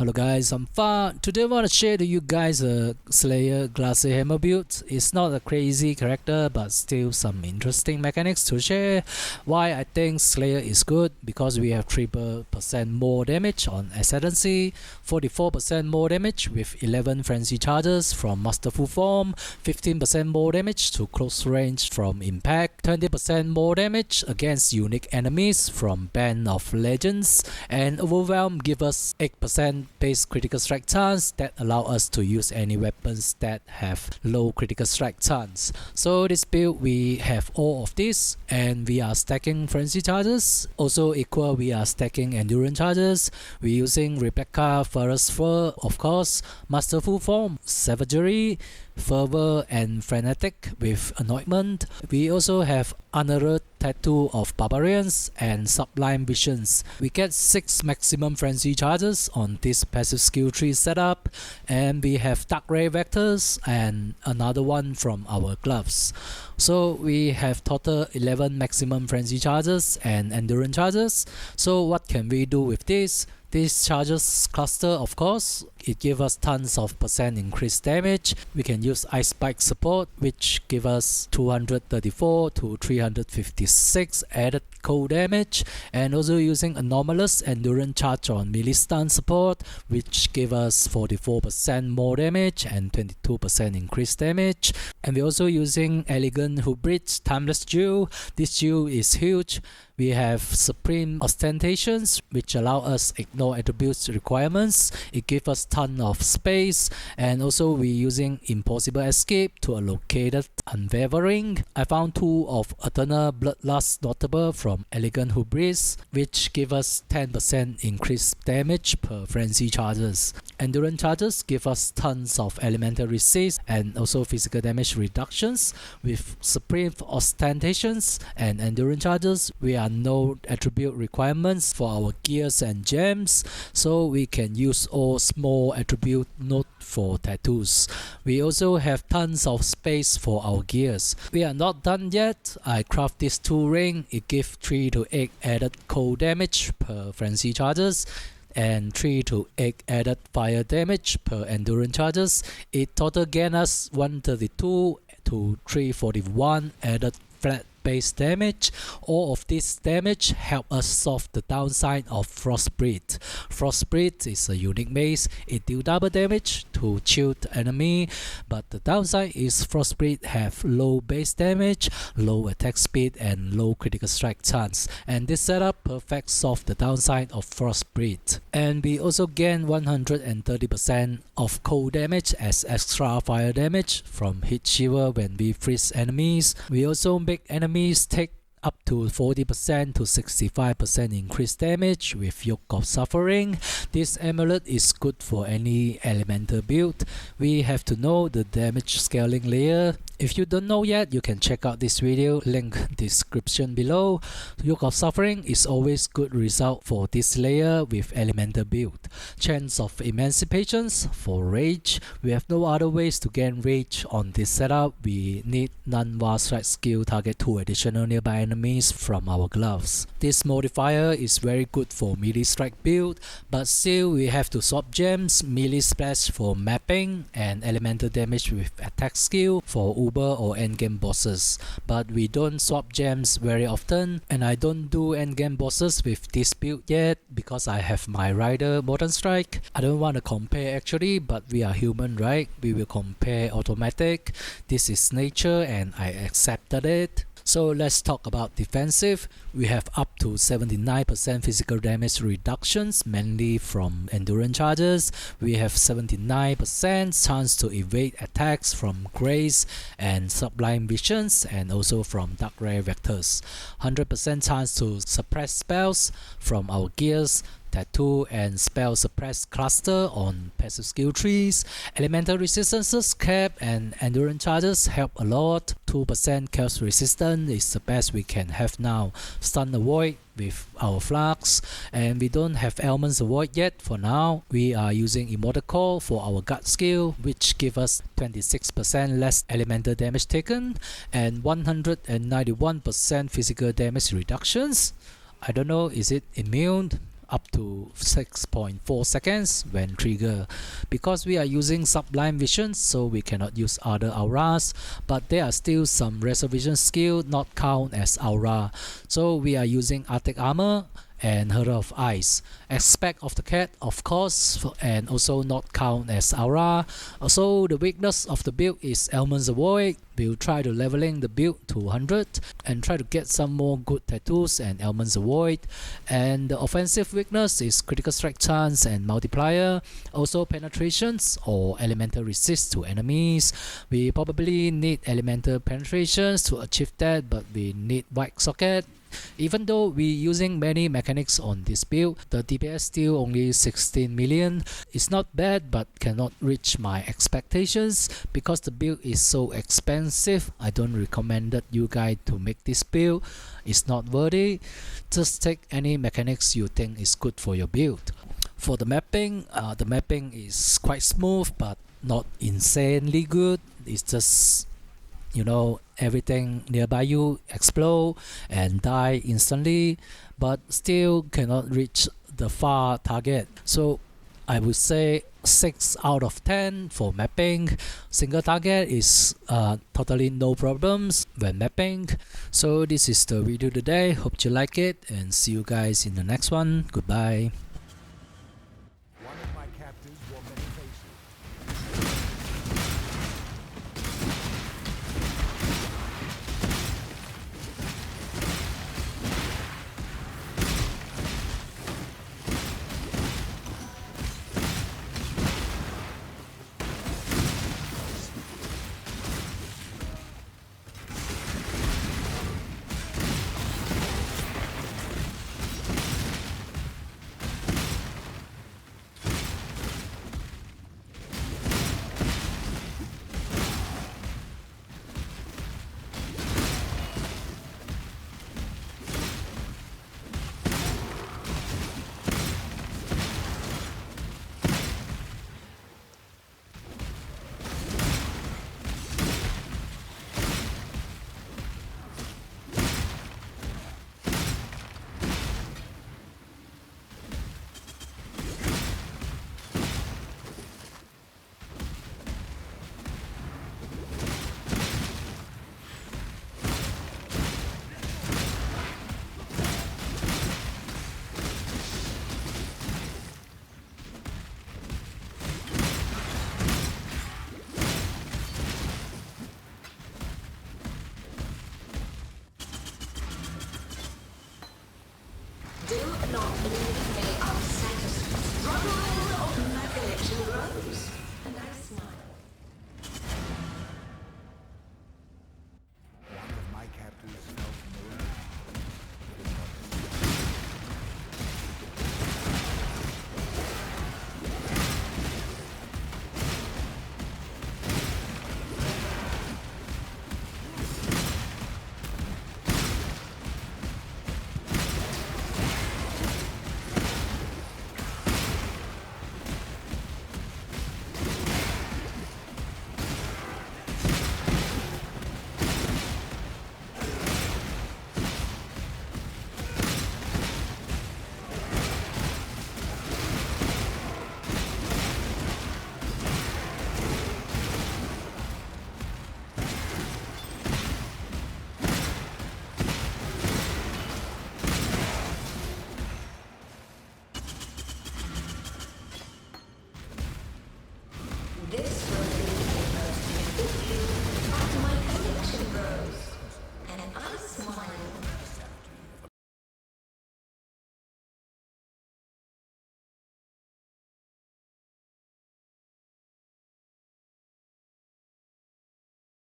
Hello guys, I'm Fa. Today I want to share to you guys a Slayer Glacial Hammer build. It's not a crazy character but still some interesting mechanics to share. Why I think Slayer is good, because we have 3% more damage on Ascendancy, 44% more damage with 11 Frenzy Charges from Masterful Form, 15% more damage to close range from Impact, 20% more damage against unique enemies from Band of Legends, and Overwhelm give us 8% base critical strike chance that allow us to use any weapons that have low critical strike chance. So this build we have all of this, and we are stacking frenzy charges. Also equal, we are stacking endurance charges. We're using Replica Ferrous Fur, of course, Masterful Form, Savagery, Fervor and Frenetic with Anointment. We also have another Tattoo of Barbarians and Sublime Visions. We get 6 maximum frenzy charges on this passive skill tree setup, and we have Dark Ray Vectors and another one from our gloves. So we have total 11 maximum frenzy charges and endurance charges. So what can we do with this? This charges cluster, of course, it gives us tons of percent increased damage. We can use Ice Spike support, which give us 234 to 356 added cold damage, and also using Anomalous Endurance Charge on melee stun support, which give us 44% more damage and 22% increased damage. And we're also using Elegant Hubris Timeless Jewel. This jewel is huge. We have Supreme Ostentations, which allow us ignore attributes requirements. It gives us ton of space, and also we're using Impossible Escape to allocate Unwavering. I found 2 of Eternal Bloodlust Notable from Elegant Hubris, which give us 10% increased damage per frenzy charges. Endurance charges give us tons of elemental resist and also physical damage reductions. With Supreme Ostentations and Endurance charges, we are no attribute requirements for our gears and gems, so we can use all small attribute node for tattoos. We also have tons of space for our gears. We are not done yet. I craft this 2 ring. It gives 3 to 8 added cold damage per frenzy charges and 3 to 8 added fire damage per endurance charges. It total gain us 132 to 341 added flat base damage. All of this damage help us solve the downside of FrostBreath. FrostBreath is a unique mace. It deals double damage to chill the enemy, but the downside is FrostBreath have low base damage, low attack speed and low critical strike chance, and this setup perfect solve the downside of FrostBreath. And we also gain 130% of cold damage as extra fire damage from Heat Shiver when we freeze enemies. We also make enemies take up to 40% to 65% increased damage with Yoke of Suffering. This amulet is good for any elemental build. We have to know the damage scaling layer. If you don't know yet, you can check out this video, link description below. Yoke of Suffering is always good result for this layer with elemental build. Chance of Emancipations for Rage. We have no other ways to gain Rage on this setup. We need non-war strike skill target 2 additional nearby enemies from our gloves. This modifier is very good for melee strike build, but still we have to swap gems, melee splash for mapping, and elemental damage with attack skill for Uber or endgame bosses. But we don't swap gems very often, and I don't do endgame bosses with this build yet because I have my Rider Modern Strike. I don't want to compare actually, but we are human, right? We will compare automatic. This is nature and I accepted it. So let's talk about defensive. We have up to 79% physical damage reductions, mainly from endurance charges. We have 79% chance to evade attacks from Grace and Sublime Visions, and also from Dark Ray Vectors. 100% chance to suppress spells from our gears, tattoo and spell suppress cluster on passive skill trees. Elemental resistances cap and endurance charges help a lot. 2% chaos resistance is the best we can have now. Stun avoid with our flux, and we don't have elements avoid yet for now. We are using Immortal Call for our gut skill, which give us 26% less elemental damage taken and 191% physical damage reductions. I don't know, is it immune? up to 6.4 seconds when triggered. Because we are using sublime vision, so we cannot use other auras, but there are still some reservation skill not count as aura, so we are using Arctic Armor and Hurdle of Ice. Aspect of the cat, of course, and also not count as aura. Also, the weakness of the build is Elements of Void. We'll try to leveling the build to 100 and try to get some more good tattoos and Elements of Void. And the offensive weakness is critical strike chance and multiplier. Also penetrations or elemental resist to enemies. We probably need elemental penetrations to achieve that, but we need white socket. Even though we're using many mechanics on this build, the DPS still only 16 million. It's not bad, but cannot reach my expectations because the build is so expensive. I don't recommend that you guys to make this build. It's not worthy. Just take any mechanics you think is good for your build. For the mapping is quite smooth but not insanely good. It's just, you know, everything nearby you explode and die instantly, but still cannot reach the far target. So I would say 6 out of 10 for mapping. Single target is totally no problems when mapping. So this is the video today. Hope you like it and see you guys in the next one. Goodbye. One of my captives will manifest. Do not believe me unsatisfied. Struggle of my collection grows, and I smile. One of my captives felt no This